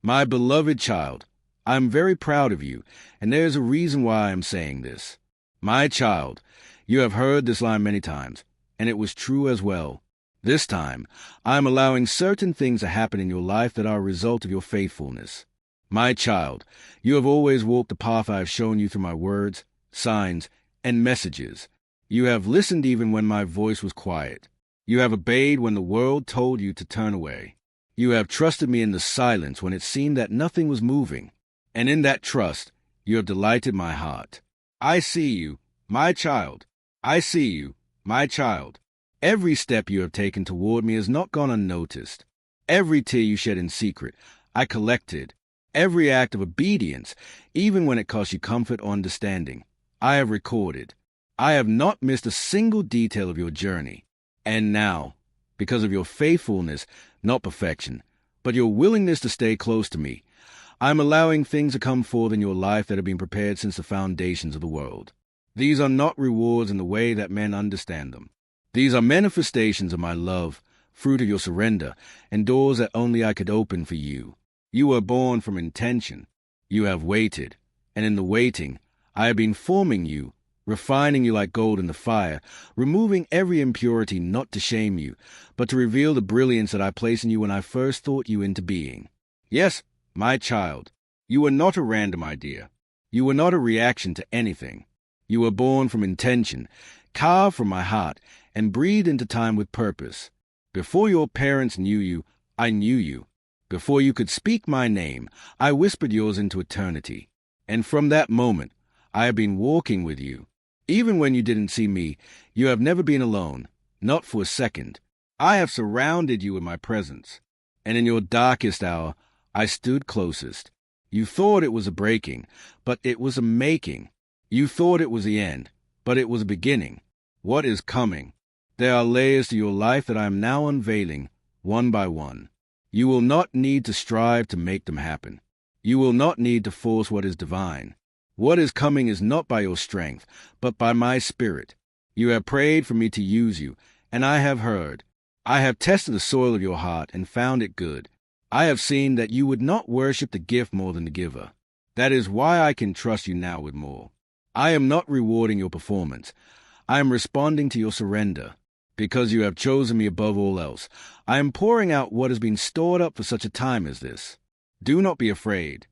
My beloved child, I am very proud of you, and there is a reason why I am saying this. My child, you have heard this line many times, and it was true as well. This time, I am allowing certain things to happen in your life that are a result of your faithfulness. My child, you have always walked the path I have shown you through my words, signs, and messages. You have listened even when my voice was quiet. You have obeyed when the world told you to turn away. You have trusted me in the silence when it seemed that nothing was moving. And in that trust, you have delighted my heart. I see you, my child. I see you, my child. Every step you have taken toward me has not gone unnoticed. Every tear you shed in secret, I collected. Every act of obedience, even when it cost you comfort or understanding, I have recorded. I have not missed a single detail of your journey. And now, because of your faithfulness, not perfection, but your willingness to stay close to me, I am allowing things to come forth in your life that have been prepared since the foundations of the world. These are not rewards in the way that men understand them. These are manifestations of my love, fruit of your surrender, and doors that only I could open for you. You were born from intention. You have waited, and in the waiting, I have been forming you, refining you like gold in the fire, removing every impurity not to shame you, but to reveal the brilliance that I placed in you when I first thought you into being. Yes, my child, you were not a random idea. You were not a reaction to anything. You were born from intention, carved from my heart, and breathed into time with purpose. Before your parents knew you, I knew you. Before you could speak my name, I whispered yours into eternity. And from that moment, I have been walking with you. Even when you didn't see me, you have never been alone, not for a second. I have surrounded you with my presence. And in your darkest hour, I stood closest. You thought it was a breaking, but it was a making. You thought it was the end, but it was a beginning. What is coming? There are layers to your life that I am now unveiling, one by one. You will not need to strive to make them happen. You will not need to force what is divine. What is coming is not by your strength, but by my spirit. You have prayed for me to use you, and I have heard. I have tested the soil of your heart and found it good. I have seen that you would not worship the gift more than the giver. That is why I can trust you now with more. I am not rewarding your performance. I am responding to your surrender. Because you have chosen me above all else, I am pouring out what has been stored up for such a time as this. Do not be afraid.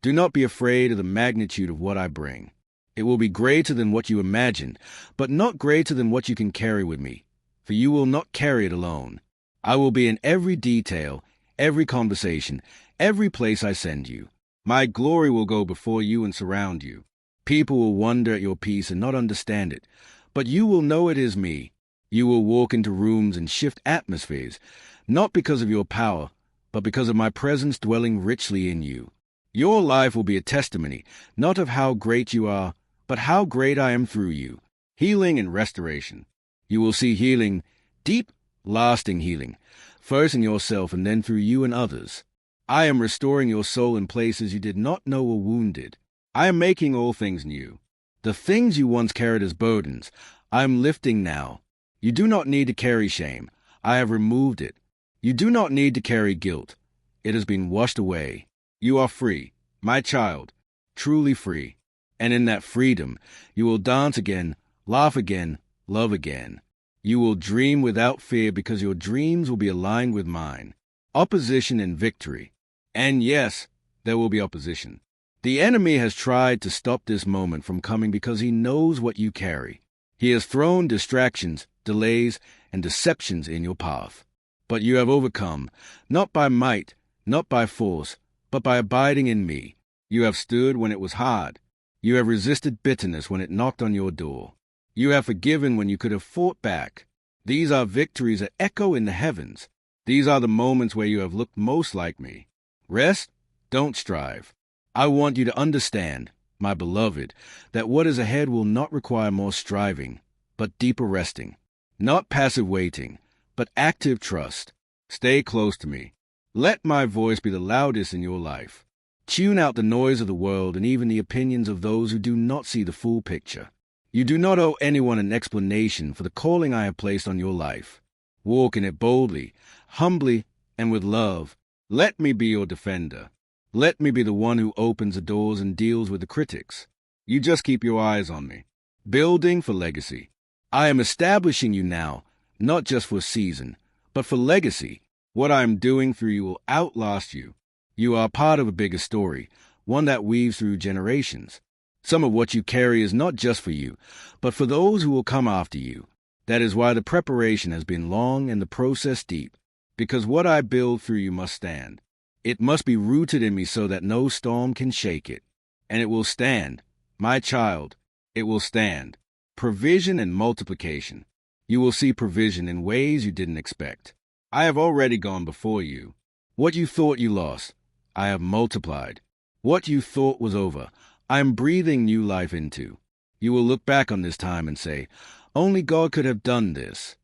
Do not be afraid of the magnitude of what I bring. It will be greater than what you imagined, but not greater than what you can carry with me, for you will not carry it alone. I will be in every detail, every conversation, every place I send you. My glory will go before you and surround you. People will wonder at your peace and not understand it, but you will know it is me. You will walk into rooms and shift atmospheres, not because of your power, but because of my presence dwelling richly in you. Your life will be a testimony, not of how great you are, but how great I am through you. Healing and restoration. You will see healing, deep, lasting healing, first in yourself and then through you and others. I am restoring your soul in places you did not know were wounded. I am making all things new. The things you once carried as burdens, I am lifting now. You do not need to carry shame. I have removed it. You do not need to carry guilt. It has been washed away. You are free, my child, truly free. And in that freedom, you will dance again, laugh again, love again. You will dream without fear because your dreams will be aligned with mine. Opposition and victory. And yes, there will be opposition. The enemy has tried to stop this moment from coming because he knows what you carry. He has thrown distractions, delays, and deceptions in your path. But you have overcome, not by might, not by force, but by abiding in me. You have stood when it was hard. You have resisted bitterness when it knocked on your door. You have forgiven when you could have fought back. These are victories that echo in the heavens. These are the moments where you have looked most like me. Rest, don't strive. I want you to understand, my beloved, that what is ahead will not require more striving, but deeper resting. Not passive waiting, but active trust. Stay close to me. Let my voice be the loudest in your life. Tune out the noise of the world and even the opinions of those who do not see the full picture. You do not owe anyone an explanation for the calling I have placed on your life. Walk in it boldly, humbly, and with love. Let me be your defender. Let me be the one who opens the doors and deals with the critics. You just keep your eyes on me. Building for legacy. I am establishing you now, not just for a season, but for legacy. What I am doing through you will outlast you. You are part of a bigger story, one that weaves through generations. Some of what you carry is not just for you, but for those who will come after you. That is why the preparation has been long and the process deep, because what I build through you must stand. It must be rooted in me so that no storm can shake it. And it will stand. My child, it will stand. Provision and multiplication. You will see provision in ways you didn't expect. I have already gone before you. What you thought you lost, I have multiplied. What you thought was over, I am breathing new life into. You will look back on this time and say, only God could have done this.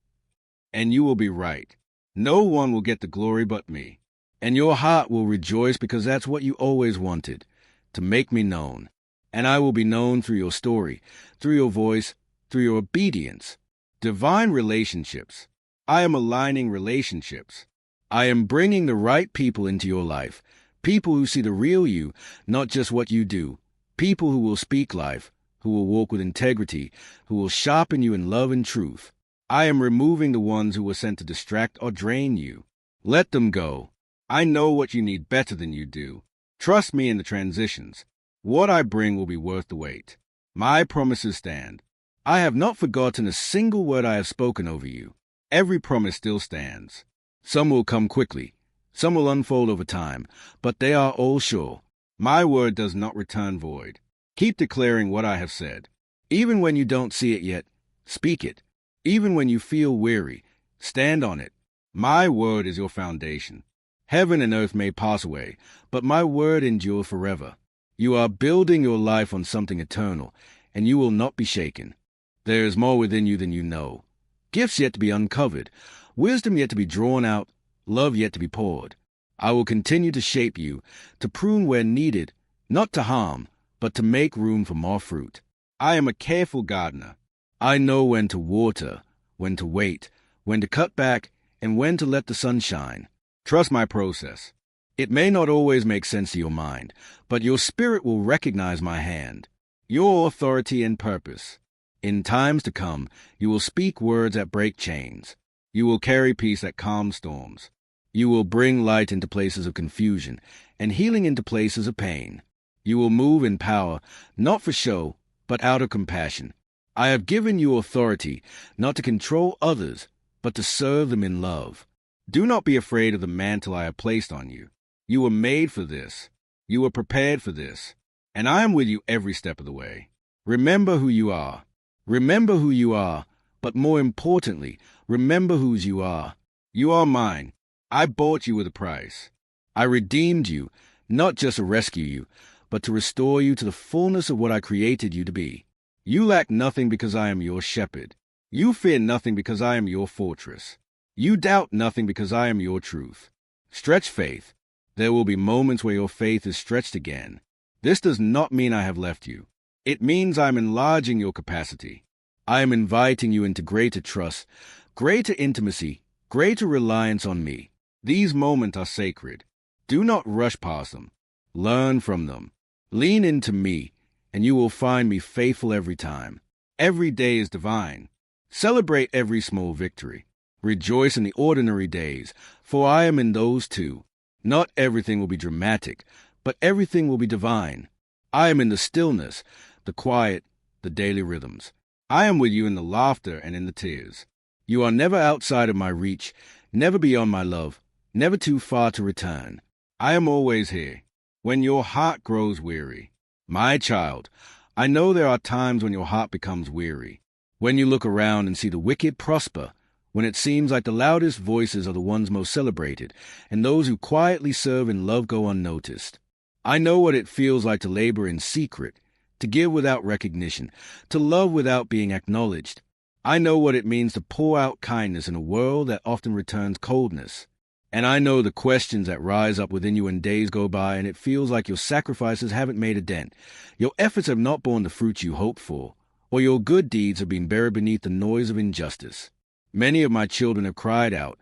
And you will be right. No one will get the glory but me. And your heart will rejoice because that's what you always wanted, to make me known. And I will be known through your story, through your voice, through your obedience. Divine relationships. I am aligning relationships. I am bringing the right people into your life, people who see the real you, not just what you do, people who will speak life, who will walk with integrity, who will sharpen you in love and truth. I am removing the ones who were sent to distract or drain you. Let them go. I know what you need better than you do. Trust me in the transitions. What I bring will be worth the wait. My promises stand. I have not forgotten a single word I have spoken over you. Every promise still stands. Some will come quickly. Some will unfold over time, but they are all sure. My word does not return void. Keep declaring what I have said. Even when you don't see it yet, speak it. Even when you feel weary, stand on it. My word is your foundation. Heaven and earth may pass away, but my word endures forever. You are building your life on something eternal, and you will not be shaken. There is more within you than you know. Gifts yet to be uncovered, wisdom yet to be drawn out, love yet to be poured. I will continue to shape you, to prune where needed, not to harm, but to make room for more fruit. I am a careful gardener. I know when to water, when to wait, when to cut back, and when to let the sun shine. Trust my process. It may not always make sense to your mind, but your spirit will recognize my hand, your authority and purpose. In times to come, you will speak words that break chains. You will carry peace that calms storms. You will bring light into places of confusion and healing into places of pain. You will move in power, not for show, but out of compassion. I have given you authority, not to control others, but to serve them in love. Do not be afraid of the mantle I have placed on you. You were made for this. You were prepared for this. And I am with you every step of the way. Remember who you are. Remember who you are, but more importantly, remember whose you are. You are mine. I bought you with a price. I redeemed you, not just to rescue you, but to restore you to the fullness of what I created you to be. You lack nothing because I am your shepherd. You fear nothing because I am your fortress. You doubt nothing because I am your truth. Stretch faith. There will be moments where your faith is stretched again. This does not mean I have left you. It means I am enlarging your capacity. I am inviting you into greater trust, greater intimacy, greater reliance on me. These moments are sacred. Do not rush past them. Learn from them. Lean into me, and you will find me faithful every time. Every day is divine. Celebrate every small victory. Rejoice in the ordinary days, for I am in those too. Not everything will be dramatic, but everything will be divine. I am in the stillness, the quiet, the daily rhythms. I am with you in the laughter and in the tears. You are never outside of my reach, never beyond my love, never too far to return. I am always here. When your heart grows weary, my child, I know there are times when your heart becomes weary. When you look around and see the wicked prosper, when it seems like the loudest voices are the ones most celebrated, and those who quietly serve and love go unnoticed. I know what it feels like to labor in secret, to give without recognition, to love without being acknowledged. I know what it means to pour out kindness in a world that often returns coldness. And I know the questions that rise up within you when days go by and it feels like your sacrifices haven't made a dent. Your efforts have not borne the fruits you hoped for, or your good deeds have been buried beneath the noise of injustice. Many of my children have cried out,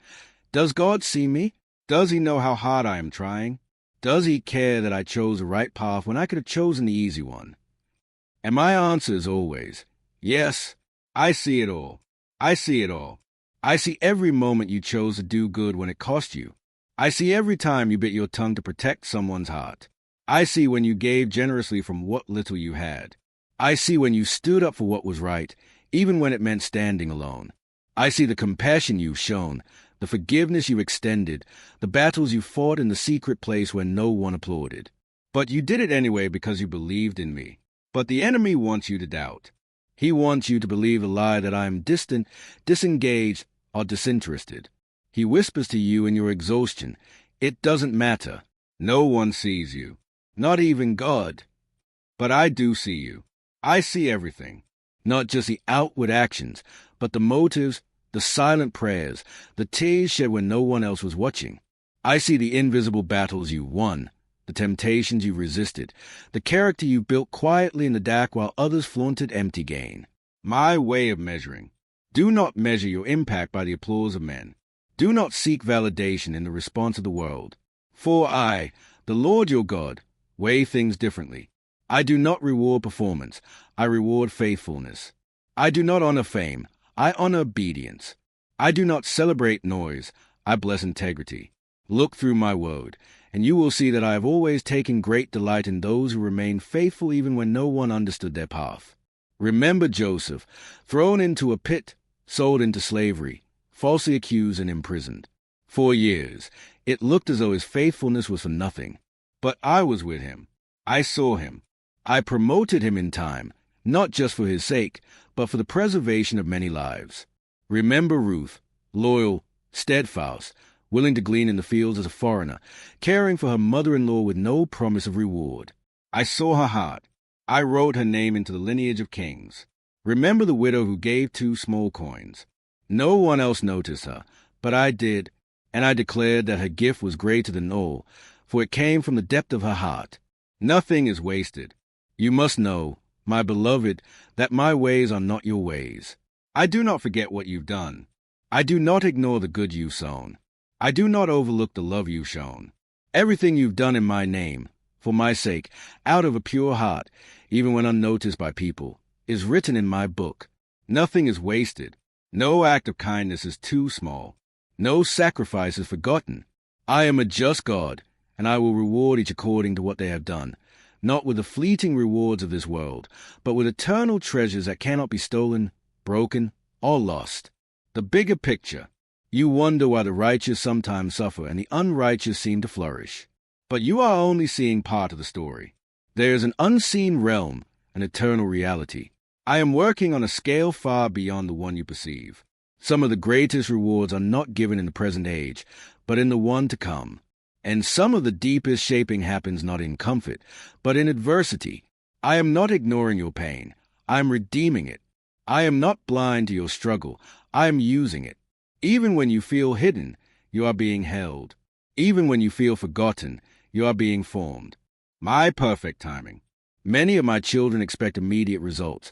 "Does God see me? Does he know how hard I am trying?" Does he care that I chose the right path when I could have chosen the easy one? And my answer is always, yes, I see it all. I see it all. I see every moment you chose to do good when it cost you. I see every time you bit your tongue to protect someone's heart. I see when you gave generously from what little you had. I see when you stood up for what was right, even when it meant standing alone. I see the compassion you've shown, the forgiveness you extended, the battles you fought in the secret place where no one applauded. But you did it anyway because you believed in me. But the enemy wants you to doubt. He wants you to believe the lie that I am distant, disengaged, or disinterested. He whispers to you in your exhaustion, it doesn't matter. No one sees you. Not even God. But I do see you. I see everything. Not just the outward actions, but the motives, the silent prayers, the tears shed when no one else was watching. I see the invisible battles you won, the temptations you resisted, the character you built quietly in the dark while others flaunted empty gain. My way of measuring. Do not measure your impact by the applause of men. Do not seek validation in the response of the world. For I, the Lord your God, weigh things differently. I do not reward performance. I reward faithfulness. I do not honor fame. I honor obedience. I do not celebrate noise. I bless integrity. Look through my word, and you will see that I have always taken great delight in those who remain faithful even when no one understood their path. Remember Joseph, thrown into a pit, sold into slavery, falsely accused and imprisoned. 4 years. It looked as though his faithfulness was for nothing. But I was with him. I saw him. I promoted him in time, not just for his sake, but for the preservation of many lives. Remember Ruth, loyal, steadfast, willing to glean in the fields as a foreigner, caring for her mother-in-law with no promise of reward. I saw her heart. I wrote her name into the lineage of kings. Remember the widow who gave 2 small coins. No one else noticed her, but I did, and I declared that her gift was greater than all, for it came from the depth of her heart. Nothing is wasted. You must know, my beloved, that my ways are not your ways. I do not forget what you've done. I do not ignore the good you've sown. I do not overlook the love you've shown. Everything you've done in my name, for my sake, out of a pure heart, even when unnoticed by people, is written in my book. Nothing is wasted. No act of kindness is too small. No sacrifice is forgotten. I am a just God, and I will reward each according to what they have done, not with the fleeting rewards of this world, but with eternal treasures that cannot be stolen, broken, or lost. The bigger picture. You wonder why the righteous sometimes suffer and the unrighteous seem to flourish. But you are only seeing part of the story. There is an unseen realm, an eternal reality. I am working on a scale far beyond the one you perceive. Some of the greatest rewards are not given in the present age, but in the one to come. And some of the deepest shaping happens not in comfort, but in adversity. I am not ignoring your pain. I am redeeming it. I am not blind to your struggle. I am using it. Even when you feel hidden, you are being held. Even when you feel forgotten, you are being formed. My perfect timing. Many of my children expect immediate results,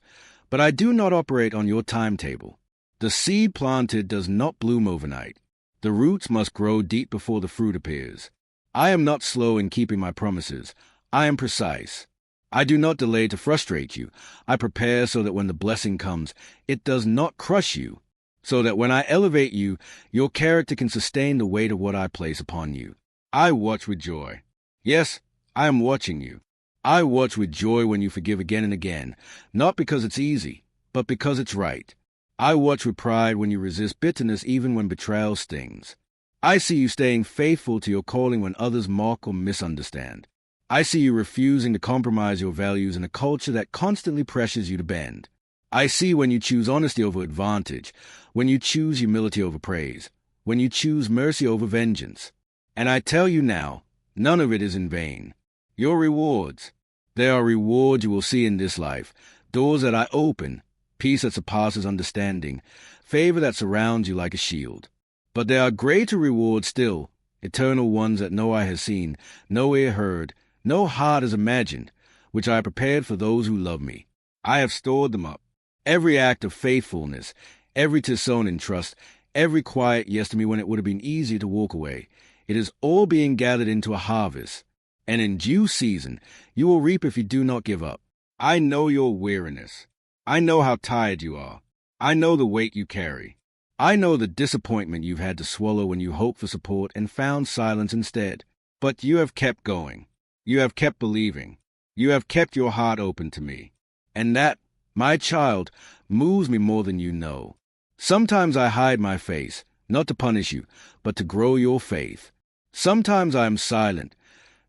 but I do not operate on your timetable. The seed planted does not bloom overnight. The roots must grow deep before the fruit appears. I am not slow in keeping my promises. I am precise. I do not delay to frustrate you. I prepare so that when the blessing comes, it does not crush you, so that when I elevate you, your character can sustain the weight of what I place upon you. I watch with joy. Yes, I am watching you. I watch with joy when you forgive again and again, not because it's easy, but because it's right. I watch with pride when you resist bitterness even when betrayal stings. I see you staying faithful to your calling when others mock or misunderstand. I see you refusing to compromise your values in a culture that constantly pressures you to bend. I see when you choose honesty over advantage, when you choose humility over praise, when you choose mercy over vengeance. And I tell you now, none of it is in vain. Your rewards. There are rewards you will see in this life, doors that I open, peace that surpasses understanding, favor that surrounds you like a shield. But there are greater rewards still, eternal ones that no eye has seen, no ear heard, no heart has imagined, which I have prepared for those who love me. I have stored them up. Every act of faithfulness, every tear sown in trust, every quiet yes to me when it would have been easy to walk away, it is all being gathered into a harvest, And in due season, you will reap if you do not give up. I know your weariness. I know how tired you are. I know the weight you carry. I know the disappointment you've had to swallow when you hoped for support and found silence instead. But you have kept going. You have kept believing. You have kept your heart open to me. And that, my child, moves me more than you know. Sometimes I hide my face, not to punish you, but to grow your faith. Sometimes I am silent,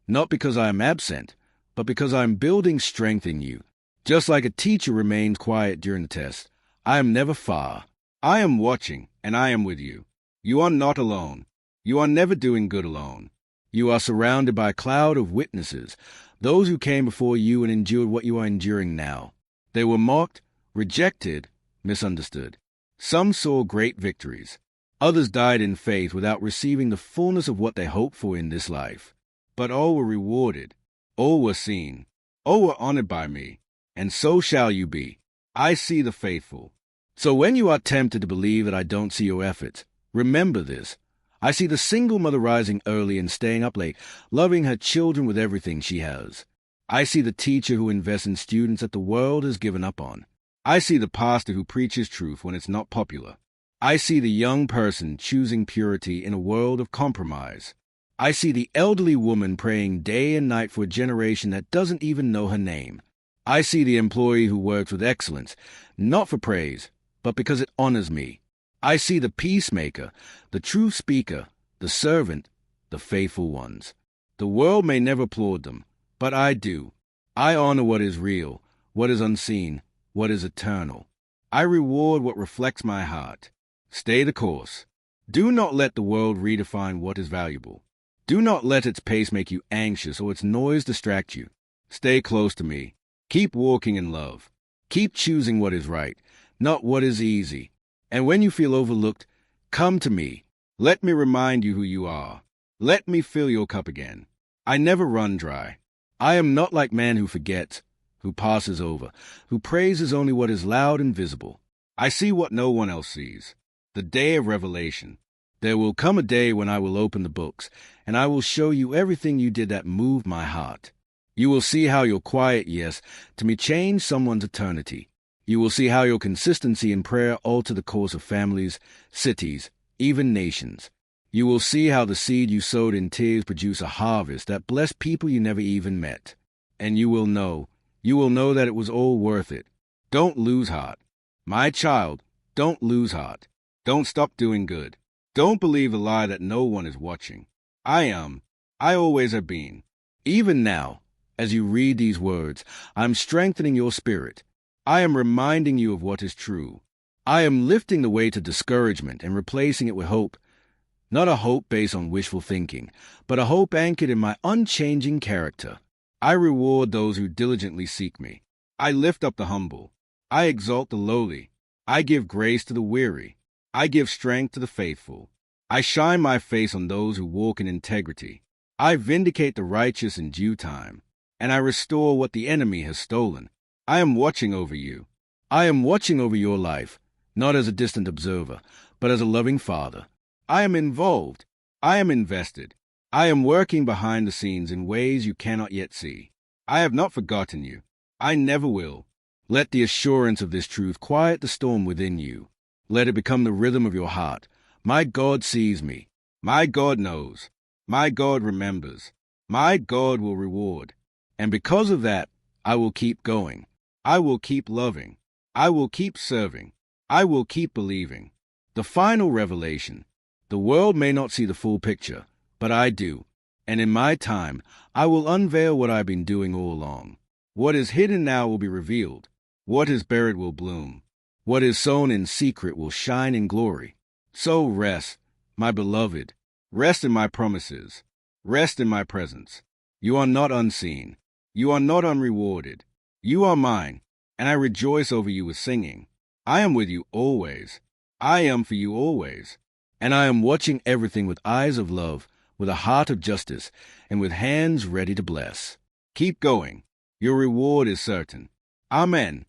not because I am absent, but because I am building strength in you. Just like a teacher remains quiet during the test, I am never far. I am watching, and I am with you. You are not alone. You are never doing good alone. You are surrounded by a cloud of witnesses, those who came before you and endured what you are enduring now. They were mocked, rejected, misunderstood. Some saw great victories. Others died in faith without receiving the fullness of what they hoped for in this life. But all were rewarded. All were seen. All were honored by me. And so shall you be. I see the faithful. So when you are tempted to believe that I don't see your efforts, remember this. I see the single mother rising early and staying up late, loving her children with everything she has. I see the teacher who invests in students that the world has given up on. I see the pastor who preaches truth when it's not popular. I see the young person choosing purity in a world of compromise. I see the elderly woman praying day and night for a generation that doesn't even know her name. I see the employee who works with excellence, not for praise, but because it honors me. I see the peacemaker, the truth speaker, the servant, the faithful ones. The world may never applaud them, but I do. I honor what is real, what is unseen, what is eternal. I reward what reflects my heart. Stay the course. Do not let the world redefine what is valuable. Do not let its pace make you anxious or its noise distract you. Stay close to me. Keep walking in love. Keep choosing what is right, not what is easy. And when you feel overlooked, come to me. Let me remind you who you are. Let me fill your cup again. I never run dry. I am not like man who forgets, who passes over, who praises only what is loud and visible. I see what no one else sees. The day of revelation. There will come a day when I will open the books, and I will show you everything you did that moved my heart. You will see how your quiet yes to me changed someone's eternity. You will see how your consistency in prayer altered the course of families, cities, even nations. You will see how the seed you sowed in tears produced a harvest that blessed people you never even met. And you will know that it was all worth it. Don't lose heart. My child, don't lose heart. Don't stop doing good. Don't believe the lie that no one is watching. I am. I always have been. Even now, as you read these words, I'm strengthening your spirit. I am reminding you of what is true. I am lifting the weight of discouragement and replacing it with hope. Not a hope based on wishful thinking, but a hope anchored in my unchanging character. I reward those who diligently seek me. I lift up the humble. I exalt the lowly. I give grace to the weary. I give strength to the faithful. I shine my face on those who walk in integrity. I vindicate the righteous in due time, and I restore what the enemy has stolen. I am watching over you. I am watching over your life, not as a distant observer, but as a loving father. I am involved. I am invested. I am working behind the scenes in ways you cannot yet see. I have not forgotten you. I never will. Let the assurance of this truth quiet the storm within you. Let it become the rhythm of your heart. My God sees me. My God knows. My God remembers. My God will reward. And because of that, I will keep going. I will keep loving. I will keep serving. I will keep believing. The final revelation. The world may not see the full picture, but I do. And in my time, I will unveil what I've been doing all along. What is hidden now will be revealed. What is buried will bloom. What is sown in secret will shine in glory. So rest, my beloved. Rest in my promises. Rest in my presence. You are not unseen. You are not unrewarded. You are mine, and I rejoice over you with singing. I am with you always. I am for you always. And I am watching everything with eyes of love, with a heart of justice, and with hands ready to bless. Keep going. Your reward is certain. Amen.